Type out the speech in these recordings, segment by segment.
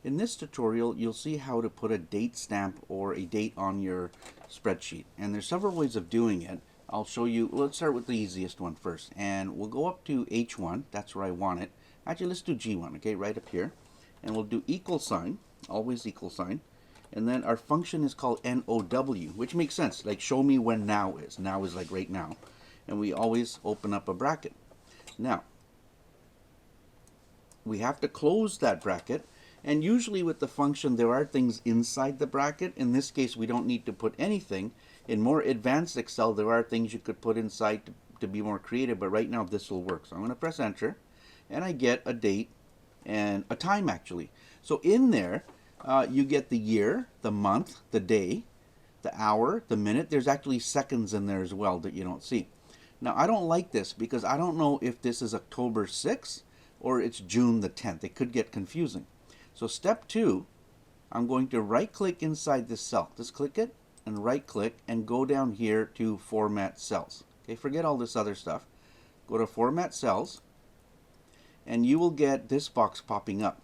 In this tutorial, you'll see how to put a date stamp or a date on your spreadsheet. And there's several ways of doing it. I'll show you. Let's start with the easiest one first. And we'll go up to H1. That's where I want it. Actually, let's do G1, okay, right up here. And we'll do equal sign, always equal sign. And then our function is called NOW, which makes sense. Like, show me when now is. Now is like right now. And we always open up a bracket. Now, we have to close that bracket. And usually with the function, there are things inside the bracket. In this case, we don't need to put anything. In more advanced Excel, there are things you could put inside to be more creative, but right now this will work. So I'm going to press enter, and I get a date and a time actually. So in there, you get the year, the month, the day, the hour, the minute. There's actually seconds in there as well that you don't see. Now, I don't like this because I don't know if this is October 6th or it's June the 10th. It could get confusing. So step 2, I'm going to right click inside this cell. Just click it and right click and go down here to format cells. Okay, forget all this other stuff. Go to format cells and you will get this box popping up.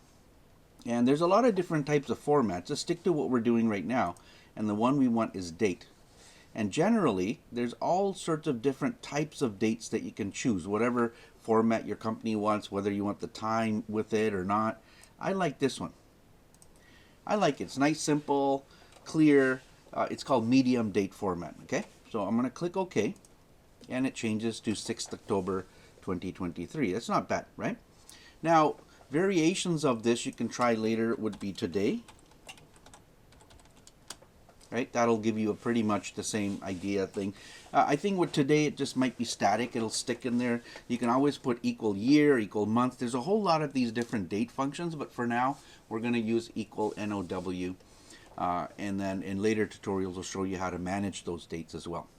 And there's a lot of different types of formats. Just stick to what we're doing right now. And the one we want is date. And generally, there's all sorts of different types of dates that you can choose, whatever format your company wants, whether you want the time with it or not. I like this one. I like it. It's nice, simple, clear. It's called medium date format. Okay, so I'm going to click OK, and it changes to 6th October 2023. That's not bad, right? Now, variations of this you can try later would be today. Right, that'll give you a pretty much the same idea thing. I think with today it just might be static. It'll stick in there. You can always put equal year, equal month. There's a whole lot of these different date functions, but for now we're going to use equal NOW. And then in later tutorials we'll show you how to manage those dates as well.